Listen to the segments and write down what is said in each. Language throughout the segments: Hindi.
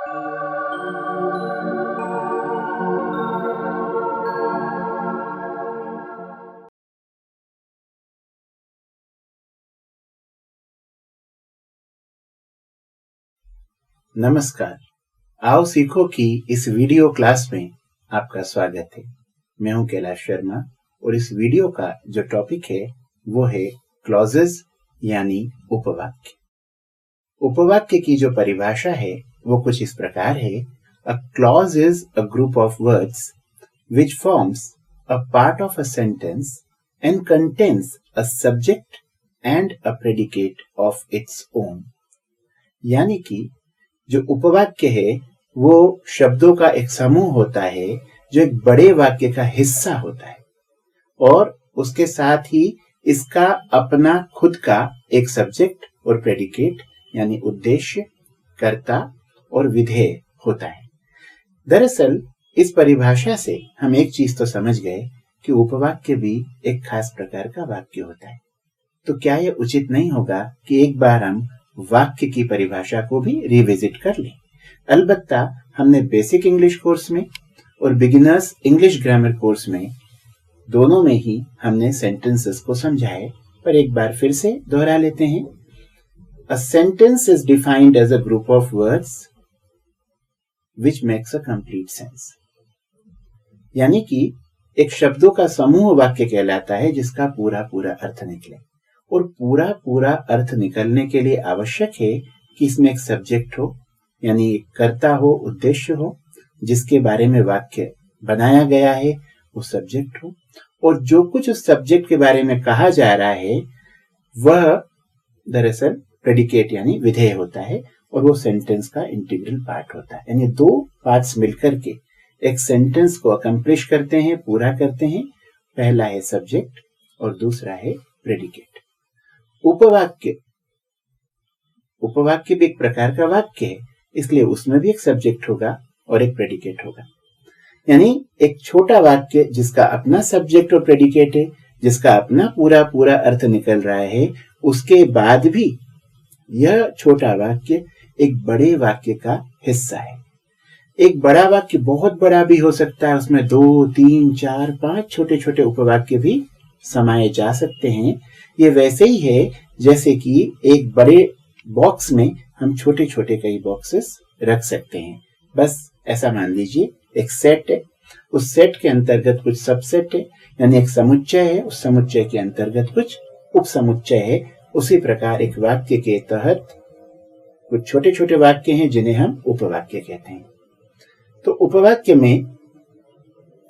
नमस्कार। आओ सीखो की इस वीडियो क्लास में आपका स्वागत है। मैं हूं कैलाश शर्मा और इस वीडियो का जो टॉपिक है वो है क्लॉजेस यानी उपवाक्य। उपवाक्य की जो परिभाषा है वो कुछ इस प्रकार है। A clause is a group of words which forms a part of a sentence and contains a subject and a predicate of its own। यानी कि जो उपवाक्य है वो शब्दों का एक समूह होता है जो एक बड़े वाक्य का हिस्सा होता है और उसके साथ ही इसका अपना खुद का एक सब्जेक्ट और प्रेडिकेट यानी उद्देश्य, कर्ता और विधेय होता है। दरअसल इस परिभाषा से हम एक चीज तो समझ गए कि उपवाक्य भी एक खास प्रकार का वाक्य होता है। तो क्या यह उचित नहीं होगा कि एक बार हम वाक्य की परिभाषा को भी रिविजिट कर लें। अलबत्ता हमने बेसिक इंग्लिश कोर्स में और बिगिनर्स इंग्लिश ग्रामर कोर्स में दोनों में ही हमने सेंटेंसेस को समझा है, पर एक बार फिर से दोहरा लेते हैं। A sentence is defined as a group of words which makes a complete sense. यानी कि एक शब्दों का समूह वाक्य कहलाता है जिसका पूरा पूरा अर्थ निकले, और पूरा पूरा अर्थ निकलने के लिए आवश्यक है कि इसमें एक सब्जेक्ट हो यानी एक कर्ता हो, उद्देश्य हो, जिसके बारे में वाक्य बनाया गया है वो सब्जेक्ट हो, और जो कुछ उस सब्जेक्ट के बारे में कहा जा रहा है वह दरअसल प्रेडिकेट यानी विधेय होता है और वो सेंटेंस का इंटीग्रल पार्ट होता है। यानी दो पार्ट्स मिलकर के एक सेंटेंस को अकम्प्लिश करते हैं, पूरा करते हैं। पहला है सब्जेक्ट और दूसरा है प्रेडिकेट। उपवाक्य भी एक प्रकार का वाक्य है, इसलिए उसमें भी एक सब्जेक्ट होगा और एक प्रेडिकेट होगा। यानी एक छोटा वाक्य जिसका अपना सब्जेक्ट और प्रेडिकेट है, जिसका अपना पूरा पूरा अर्थ निकल रहा है, उसके बाद भी यह छोटा वाक्य एक बड़े वाक्य का हिस्सा है। एक बड़ा वाक्य बहुत बड़ा भी हो सकता है, उसमें 2, 3, 4, 5 छोटे छोटे उपवाक्य भी समाये जा सकते हैं। ये वैसे ही है जैसे कि एक बड़े बॉक्स में हम छोटे छोटे कई बॉक्सेस रख सकते हैं। बस ऐसा मान लीजिए एक सेट है, उस सेट के अंतर्गत कुछ सबसेट है, यानी एक समुच्चय है, उस समुच्चय के अंतर्गत कुछ उपसमुच्चय है। उसी प्रकार एक वाक्य के तहत कुछ छोटे छोटे वाक्य हैं जिन्हें हम उपवाक्य कहते हैं। तो उपवाक्य में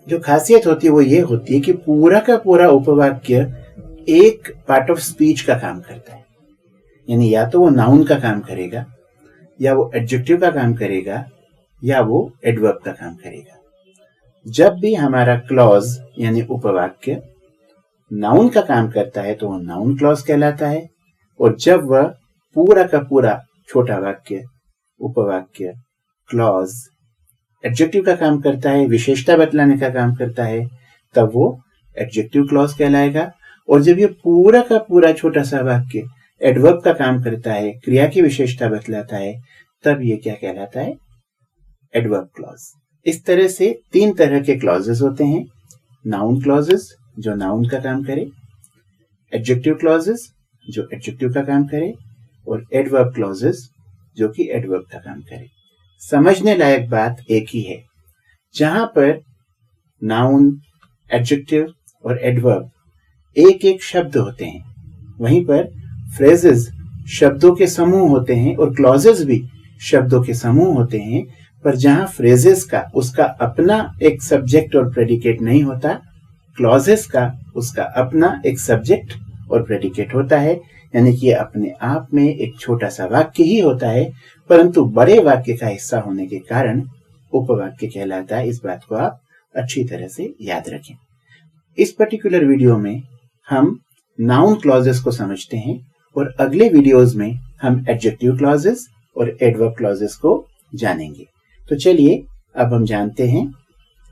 जो खासियत होती है वो ये होती है कि पूरा का पूरा उपवाक्य एक पार्ट ऑफ स्पीच का काम करता है। यानी या तो वो नाउन का काम करेगा, या वो एडजेक्टिव का काम करेगा, या वो एडवर्ब का काम करेगा। जब भी हमारा क्लॉज यानी उपवाक्य नाउन का काम करता है तो वो नाउन क्लॉज कहलाता है, और जब वह पूरा का पूरा छोटा वाक्य उपवाक्य क्लॉज एडजेक्टिव का काम करता है, विशेषता बतलाने का काम करता है, तब वो एडजेक्टिव क्लॉज कहलाएगा। और जब ये पूरा का पूरा छोटा सा वाक्य एडवर्ब का काम करता है, क्रिया की विशेषता बतलाता है, तब ये क्या कहलाता है? Adverb clause. इस तरह से 3 तरह के क्लॉजेस होते हैं। नाउन क्लॉजेस जो नाउन का काम करे, एडजेक्टिव क्लॉजेस जो एडजेक्टिव का काम करे, और एडवर्ब क्लॉजेस जो कि एडवर्ब का काम करे। समझने लायक बात एक ही है, जहां पर नाउन, एडजेक्टिव और एडवर्ब एक एक शब्द होते हैं, वहीं पर फ्रेजेस शब्दों के समूह होते हैं और क्लॉजेस भी शब्दों के समूह होते हैं। पर जहां फ्रेजेस का उसका अपना एक सब्जेक्ट और प्रेडिकेट नहीं होता, क्लॉजेस का उसका अपना एक सब्जेक्ट और प्रेडिकेट होता है। यानी कि अपने आप में एक छोटा सा वाक्य ही होता है, परंतु बड़े वाक्य का हिस्सा होने के कारण उपवाक्य कहलाता है। इस बात को आप अच्छी तरह से याद रखें। इस पर्टिकुलर वीडियो में हम नाउन क्लॉजेस को समझते हैं और अगले वीडियोस में हम एडजेक्टिव क्लॉजेस और एडवर्ब क्लॉजेस को जानेंगे। तो चलिए अब हम जानते हैं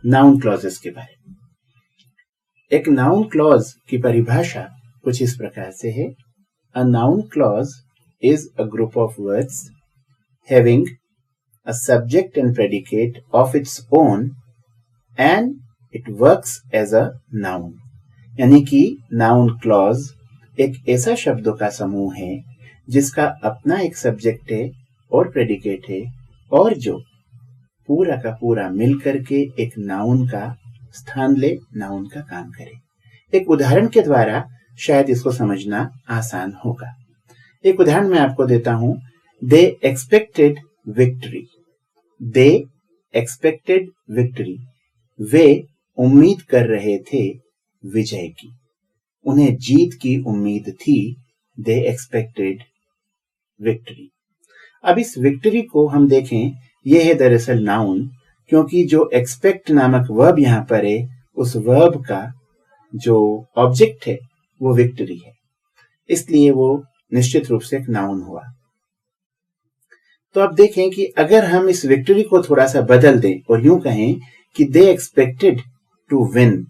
नाउन क्लॉजेस के बारे में। एक नाउन क्लॉज की परिभाषा कुछ इस प्रकार से है। A noun clause is a group of words having a subject and predicate of its own and it works as a noun। यानी कि noun clause एक ऐसा शब्दों का समूह है जिसका अपना एक सब्जेक्ट है और प्रेडिकेट है और जो पूरा का पूरा मिल करके एक नाउन का स्थान ले, नाउन का काम करे। एक उदाहरण के द्वारा शायद इसको समझना आसान होगा। एक उदाहरण मैं आपको देता हूं। They expected victory. They expected victory. वे उम्मीद कर रहे थे विजय की, उन्हें जीत की उम्मीद थी। दे एक्सपेक्टेड विक्ट्री। अब इस विक्ट्री को हम देखें, यह है दरअसल नाउन, क्योंकि जो एक्सपेक्ट नामक वर्ब यहां पर है, उस वर्ब का जो ऑब्जेक्ट है वो विक्ट्री है, इसलिए वो निश्चित रूप से एक नाउन हुआ। तो अब देखें कि अगर हम इस विक्ट्री को थोड़ा सा बदल दें और यूं कहें कि they expected to win.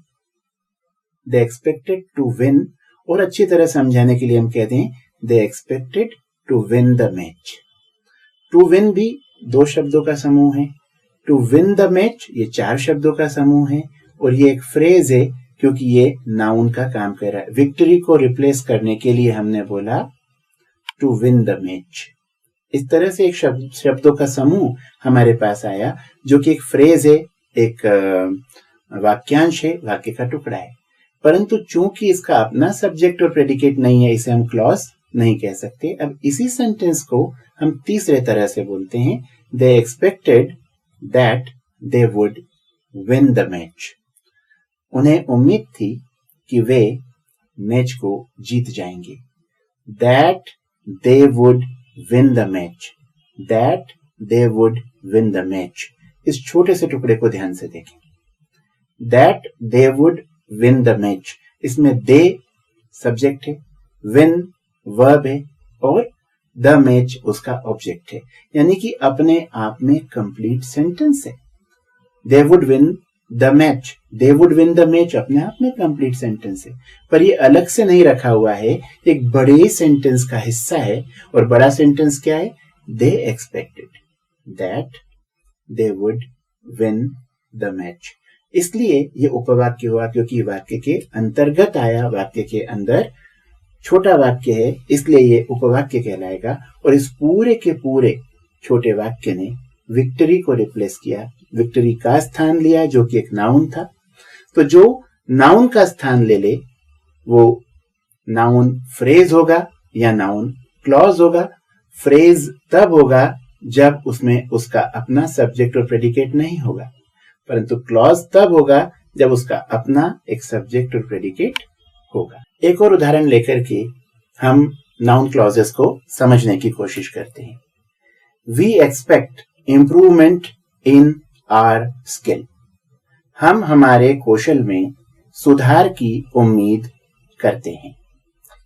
They expected to win, और अच्छी तरह समझाने के लिए हम कहते हैं they expected to win the match. To win भी दो शब्दों का समूह है, टू विन द मैच ये चार शब्दों का समूह है, और ये एक फ्रेज है क्योंकि ये नाउन का काम कर रहा है। विक्ट्री को रिप्लेस करने के लिए हमने बोला टू विन द मैच। इस तरह से एक शब्दों का समूह हमारे पास आया जो कि एक फ्रेज है, एक वाक्यांश है, वाक्य का टुकड़ा है। परंतु चूंकि इसका अपना सब्जेक्ट और प्रेडिकेट नहीं है, इसे हम क्लॉज नहीं कह सकते। अब इसी सेंटेंस को हम तीसरे तरह से बोलते हैं, they expected that they would win the match. उन्हें उम्मीद थी कि वे मैच को जीत जाएंगे। That they would win the match. That they would win the match. इस छोटे से टुकड़े को ध्यान से देखें। That they would win the match, इसमें दे सब्जेक्ट है, विन वर्ब है और द मैच उसका ऑब्जेक्ट है, यानी कि अपने आप में कंप्लीट सेंटेंस है। They would win the match, they would win the match अपने आप में कंप्लीट सेंटेंस है, पर ये अलग से नहीं रखा हुआ है, एक बड़े सेंटेंस का हिस्सा है। और बड़ा सेंटेंस क्या है? दे expected that they would win the match. इसलिए ये उपवाक्य हुआ क्योंकि वाक्य के अंतर्गत आया, वाक्य के अंदर छोटा वाक्य है, इसलिए ये उपवाक्य कहलाएगा। और इस पूरे के पूरे छोटे वाक्य ने विक्ट्री को रिप्लेस किया, विक्ट्री का स्थान लिया जो कि एक नाउन था। तो जो नाउन का स्थान ले ले वो नाउन फ्रेज होगा या नाउन क्लॉज होगा। फ्रेज तब होगा जब उसमें उसका अपना सब्जेक्ट और प्रेडिकेट नहीं होगा, परंतु क्लॉज तब होगा जब उसका अपना एक सब्जेक्ट और प्रेडिकेट होगा। एक और उदाहरण लेकर के हम नाउन क्लॉजेस को समझने की कोशिश करते हैं। We expect improvement in our skill. हम हमारे कौशल में सुधार की उम्मीद करते हैं,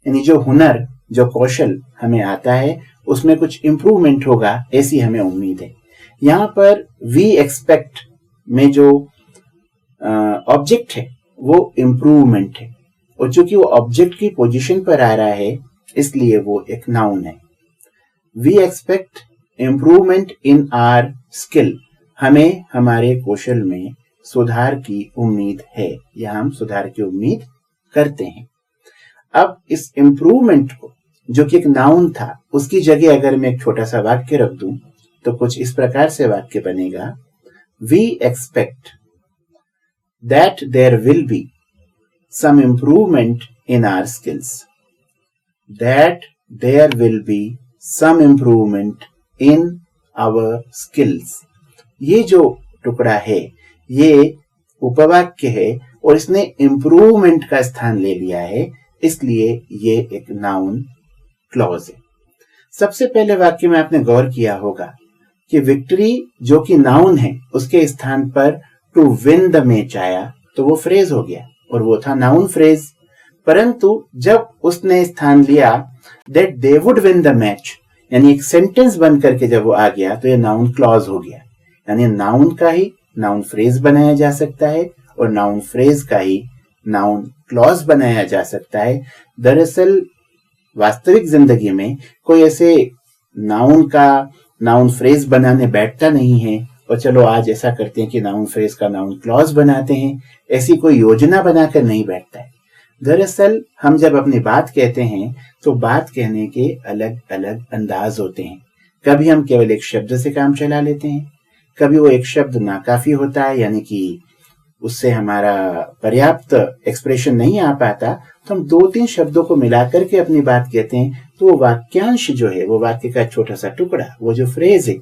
यानी जो हुनर, जो कौशल हमें आता है उसमें कुछ इम्प्रूवमेंट होगा, ऐसी हमें उम्मीद है। यहां पर वी एक्सपेक्ट में जो ऑब्जेक्ट है वो इम्प्रूवमेंट है, और चूंकि वो ऑब्जेक्ट की पोजीशन पर आ रहा है इसलिए वो एक नाउन है। We expect improvement in our skill. हमें हमारे कौशल में सुधार की उम्मीद है, या हम सुधार की उम्मीद करते हैं। अब इस इम्प्रूवमेंट को, जो कि एक नाउन था, उसकी जगह अगर मैं एक छोटा सा वाक्य रख दूं तो कुछ इस प्रकार से वाक्य बनेगा, we expect that there will be some improvement in our skills. That there will be some improvement in our skills. ये जो टुकड़ा है ये उपवाक्य है और इसने इम्प्रूवमेंट का स्थान ले लिया है, इसलिए ये एक नाउन क्लॉज है। सबसे पहले वाक्य में आपने गौर किया होगा कि विक्ट्री जो कि नाउन है उसके स्थान पर टू विन द मैच आया तो वो फ्रेज हो गया और वो था नाउन फ्रेज। परंतु जब उसने स्थान लिया that they would win the match, यानी एक सेंटेंस बन करके जब वो आ गया तो ये नाउन क्लॉज हो गया, यानी नाउन का ही नाउन फ्रेज बनाया जा सकता है और नाउन फ्रेज का ही नाउन क्लॉज बनाया जा सकता है। दरअसल वास्तविक जिंदगी में कोई ऐसे नाउन का नाउन फ्रेज बनाने बैठता नहीं है और चलो आज ऐसा करते हैं कि नाउन फ्रेज का नाउन क्लॉज बनाते हैं, ऐसी कोई योजना बनाकर नहीं बैठता है। दरअसल हम जब अपनी बात कहते हैं तो बात कहने के अलग अलग अंदाज होते हैं। कभी हम केवल एक शब्द से काम चला लेते हैं, कभी वो एक शब्द नाकाफी होता है, यानी कि उससे हमारा पर्याप्त एक्सप्रेशन नहीं आ पाता, तो हम 2-3 शब्दों को मिलाकर के अपनी बात कहते हैं। तो वो वाक्यांश जो है, वो वाक्य का छोटा सा टुकड़ा, वो जो फ्रेज है,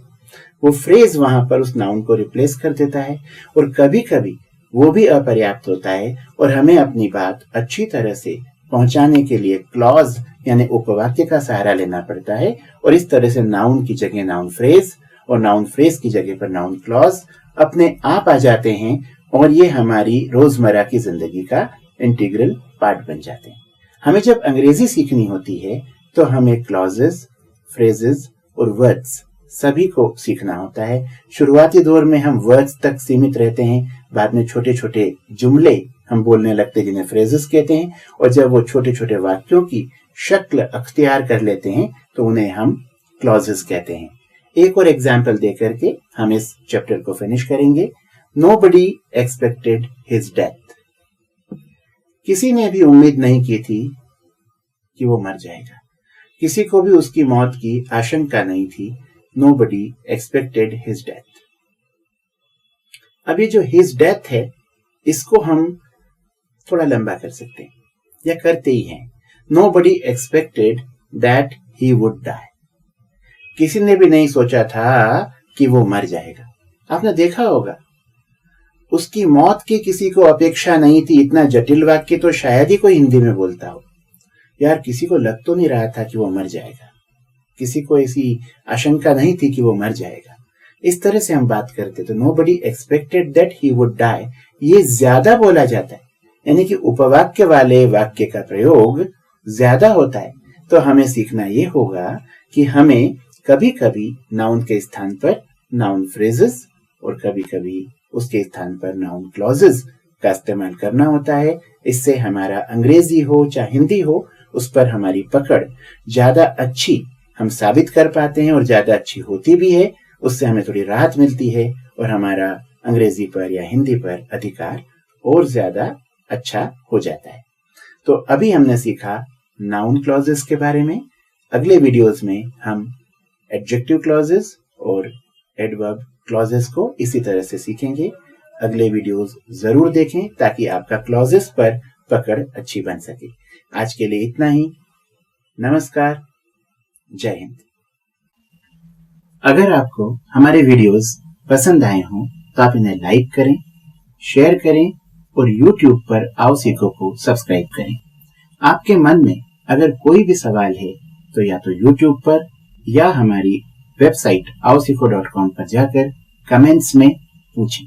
वो फ्रेज वहां पर उस नाउन को रिप्लेस कर देता है। और कभी कभी वो भी अपर्याप्त होता है और हमें अपनी बात अच्छी तरह से पहुंचाने के लिए क्लॉज यानी उपवाक्य का सहारा लेना पड़ता है। और इस तरह से नाउन की जगह नाउन फ्रेज और नाउन फ्रेज की जगह पर नाउन क्लॉज अपने आप आ जाते हैं और ये हमारी रोजमर्रा की जिंदगी का इंटीग्रल पार्ट बन जाते हैं। हमें जब अंग्रेजी सीखनी होती है तो हमें क्लॉजेस, फ्रेजेस और वर्ड्स सभी को सीखना होता है। शुरुआती दौर में हम वर्ड्स तक सीमित रहते हैं, बाद में छोटे छोटे जुमले हम बोलने लगते हैं जिन्हें फ्रेजेस कहते हैं, और जब वो छोटे छोटे वाक्यों की शक्ल अख्तियार कर लेते हैं तो उन्हें हम क्लॉजेस कहते हैं। एक और एग्जाम्पल देकर के हम इस चैप्टर को फिनिश करेंगे। Nobody expected his death. किसी ने भी उम्मीद नहीं की थी कि वो मर जाएगा, किसी को भी उसकी मौत की आशंका नहीं थी। Nobody expected his death. अब ये जो his death है, इसको हम थोड़ा लंबा कर सकते हैं या करते ही हैं। Nobody expected that he would die. किसी ने भी नहीं सोचा था कि वो मर जाएगा। आपने देखा होगा, उसकी मौत की किसी को अपेक्षा नहीं थी। इतना जटिल वाक्य तो शायद ही कोई हिंदी में बोलता हो। यार, किसी को लग तो नहीं रहा था कि वो मर जाएगा, किसी को ऐसी आशंका नहीं थी कि वो मर जाएगा। इस तरह से हम बात करते तो nobody expected that he would die, ये ज्यादा बोला जाता है, यानी कि उपवाक्य वाले वाक्य का प्रयोग ज्यादा होता है। तो हमें सीखना ये होगा कि हमें कभी कभी नाउन के स्थान पर नाउन फ्रेजेस और कभी कभी उसके स्थान पर नाउन क्लॉजेस का इस्तेमाल करना होता है। इससे हमारा अंग्रेजी हो चाहे हिंदी हो, उस पर हमारी पकड़ ज्यादा अच्छी हम साबित कर पाते हैं और ज्यादा अच्छी होती भी है। उससे हमें थोड़ी राहत मिलती है और हमारा अंग्रेजी पर या हिंदी पर अधिकार और ज्यादा अच्छा हो जाता है। तो अभी हमने सीखा नाउन क्लॉजेस के बारे में। अगले वीडियोस में हम एडजेक्टिव क्लॉजेस और एडवर्ब क्लॉजेस को इसी तरह से सीखेंगे। अगले वीडियोस जरूर देखें ताकि आपका क्लॉजेस पर पकड़ अच्छी बन सके। आज के लिए इतना ही। नमस्कार, जय हिंद। अगर आपको हमारे वीडियोस पसंद आए हों तो आप इन्हें लाइक करें, शेयर करें और YouTube पर आओ सीखो को सब्सक्राइब करें। आपके मन में अगर कोई भी सवाल है तो या तो YouTube पर या हमारी वेबसाइट aosiko.com पर जाकर कमेंट्स में पूछें।